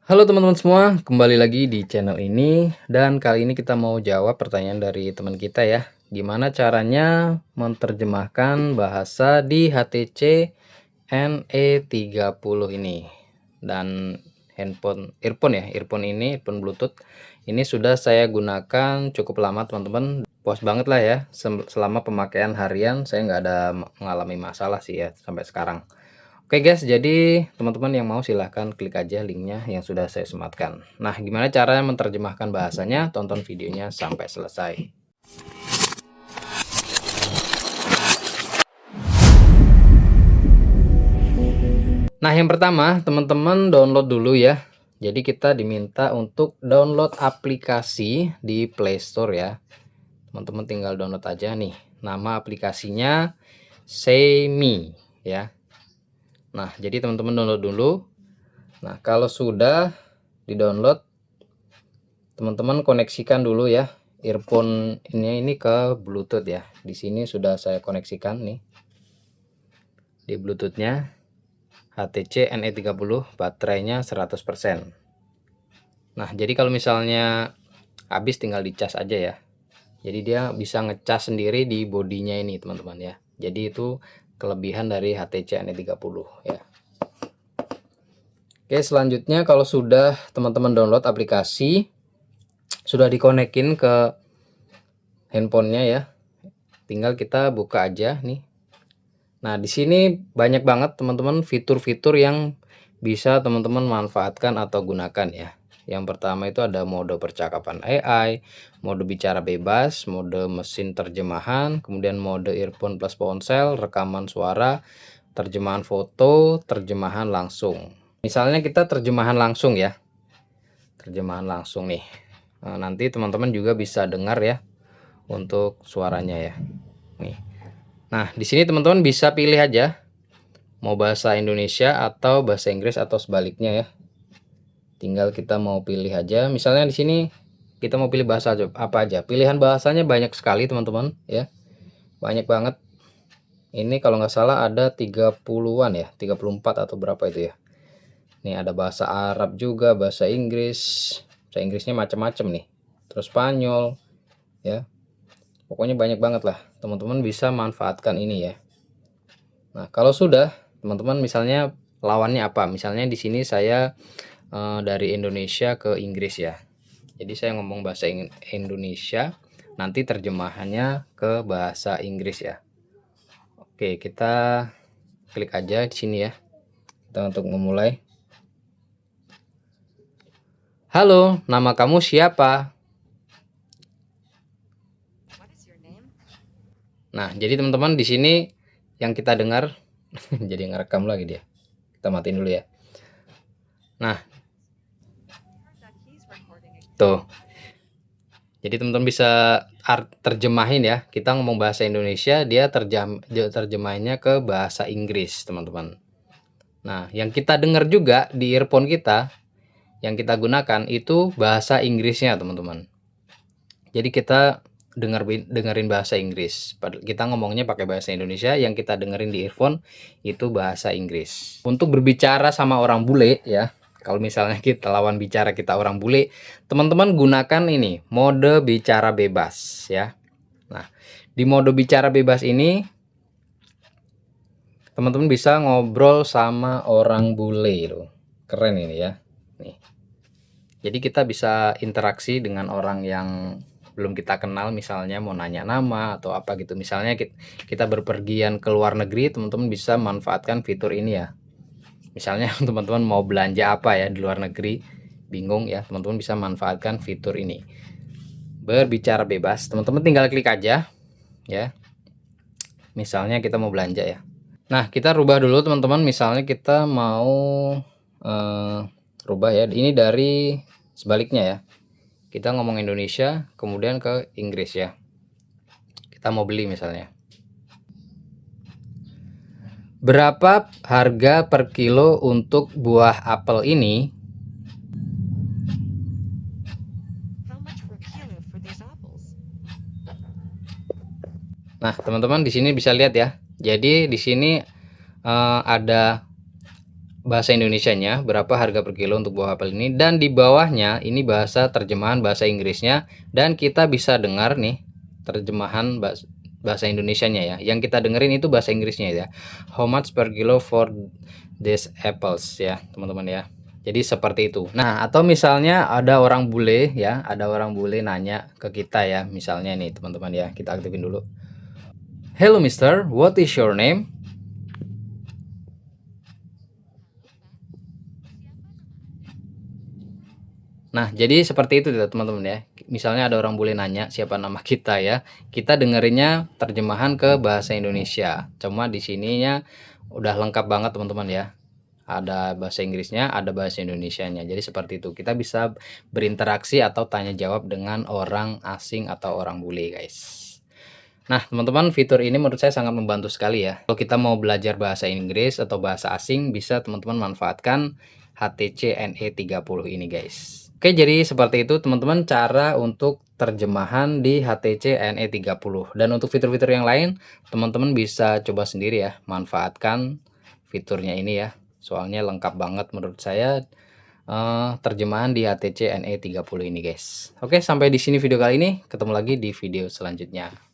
Halo teman-teman semua, kembali lagi di channel ini dan kali ini kita mau jawab pertanyaan dari teman kita ya. Gimana caranya menerjemahkan bahasa di HTC NE30 ini. Dan earphone ini, earphone Bluetooth ini sudah saya gunakan cukup lama teman-teman. Puas banget lah ya, selama pemakaian harian saya nggak ada mengalami masalah sih ya sampai sekarang. Oke guys, jadi teman-teman yang mau silahkan klik aja linknya yang sudah saya sematkan. Nah, gimana cara menerjemahkan bahasanya? Tonton videonya sampai selesai. Nah, yang pertama teman-teman download dulu ya. Jadi kita diminta untuk download aplikasi di Play Store ya. Teman-teman tinggal download aja nih. Nama aplikasinya Semi ya. Nah, jadi teman-teman download dulu. Nah, kalau sudah di-download, teman-teman koneksikan dulu ya earphone ini ke Bluetooth ya. Di sini sudah saya koneksikan nih. Di Bluetoothnya HTC NE30, baterainya 100%. Nah, jadi kalau misalnya habis tinggal dicas aja ya. Jadi dia bisa ngecas sendiri di bodinya ini, teman-teman ya. Jadi itu kelebihan dari HTC NE30 ya. Oke, selanjutnya kalau sudah teman-teman download aplikasi, sudah dikonekin ke handphonenya ya, tinggal kita buka aja nih. Nah, di sini banyak banget teman-teman fitur-fitur yang bisa teman-teman manfaatkan atau gunakan ya. Yang pertama itu ada mode percakapan AI, mode bicara bebas, mode mesin terjemahan, kemudian mode earphone plus ponsel, rekaman suara, terjemahan foto, terjemahan langsung. Misalnya kita terjemahan langsung ya. Terjemahan langsung nih. Nah, nanti teman-teman juga bisa dengar ya untuk suaranya ya. Nih. Nah, di sini teman-teman bisa pilih aja mau bahasa Indonesia atau bahasa Inggris atau sebaliknya ya. Tinggal kita mau pilih aja. Misalnya di sini kita mau pilih bahasa apa aja. Pilihan bahasanya banyak sekali teman-teman ya. Banyak banget. Ini kalau nggak salah ada 30-an ya, 34 atau berapa itu ya. Nih ada bahasa Arab juga, bahasa Inggris. Bahasa Inggrisnya macam-macam nih. Terus Spanyol ya. Pokoknya banyak banget lah. Teman-teman bisa manfaatkan ini ya. Nah, kalau sudah teman-teman misalnya lawannya apa? Misalnya di sini saya dari Indonesia ke Inggris ya. Jadi saya ngomong bahasa Indonesia, nanti terjemahannya ke bahasa Inggris ya. Oke, kita klik aja di sini ya. Kita untuk memulai. Halo, nama kamu siapa? Nah, jadi teman-teman di sini yang kita dengar jadi ngerekam lagi dia. Kita matiin dulu ya. Nah, tuh. Jadi teman-teman bisa terjemahin ya. Kita ngomong bahasa Indonesia, dia terjemahinnya ke bahasa Inggris, teman-teman. Nah, yang kita dengar juga di earphone kita, yang kita gunakan itu bahasa Inggrisnya, teman-teman. Jadi kita dengerin bahasa Inggris. Kita ngomongnya pakai bahasa Indonesia, yang kita dengerin di earphone itu bahasa Inggris. Untuk berbicara sama orang bule ya, kalau misalnya kita lawan bicara kita orang bule, teman-teman gunakan ini mode bicara bebas ya. Nah, di mode bicara bebas ini teman-teman bisa ngobrol sama orang bule loh. Keren ini ya. Nih. Jadi kita bisa interaksi dengan orang yang belum kita kenal, misalnya mau nanya nama atau apa gitu. Misalnya kita berpergian ke luar negeri, teman-teman bisa manfaatkan fitur ini ya. Misalnya teman-teman mau belanja apa ya di luar negeri, bingung ya, teman-teman bisa manfaatkan fitur ini. Berbicara bebas, teman-teman tinggal klik aja ya. Misalnya kita mau belanja ya. Nah, kita rubah dulu teman-teman, misalnya kita mau rubah ya. Ini dari sebaliknya ya. Kita ngomong Indonesia kemudian ke Inggris ya. Kita mau beli misalnya. Berapa harga per kilo untuk buah apel ini? Nah, teman-teman di sini bisa lihat ya. Jadi di sini ada bahasa Indonesianya, berapa harga per kilo untuk buah apel ini, dan di bawahnya ini bahasa terjemahan bahasa Inggrisnya, dan kita bisa dengar nih terjemahan bahasa Indonesianya ya. Yang kita dengerin itu bahasa Inggrisnya ya. How much per kilo for these apples ya, teman-teman ya. Jadi seperti itu. Nah, atau misalnya ada orang bule ya, ada orang bule nanya ke kita ya, misalnya nih teman-teman ya, kita aktifin dulu. Hello mister, what is your name? Nah, jadi seperti itu teman-teman ya. Misalnya ada orang boleh nanya siapa nama kita ya. Kita dengerinnya terjemahan ke bahasa Indonesia. Cuma di sininya udah lengkap banget teman-teman ya. Ada bahasa Inggrisnya, ada bahasa Indonesianya. Jadi seperti itu. Kita bisa berinteraksi atau tanya jawab dengan orang asing atau orang bule, guys. Nah, teman-teman, fitur ini menurut saya sangat membantu sekali ya. Kalau kita mau belajar bahasa Inggris atau bahasa asing, bisa teman-teman manfaatkan HTC NE30 ini, guys. Oke, jadi seperti itu teman-teman cara untuk terjemahan di HTC NE30. Dan untuk fitur-fitur yang lain, teman-teman bisa coba sendiri ya, manfaatkan fiturnya ini ya. Soalnya lengkap banget menurut saya terjemahan di HTC NE30 ini, guys. Oke, sampai di sini video kali ini. Ketemu lagi di video selanjutnya.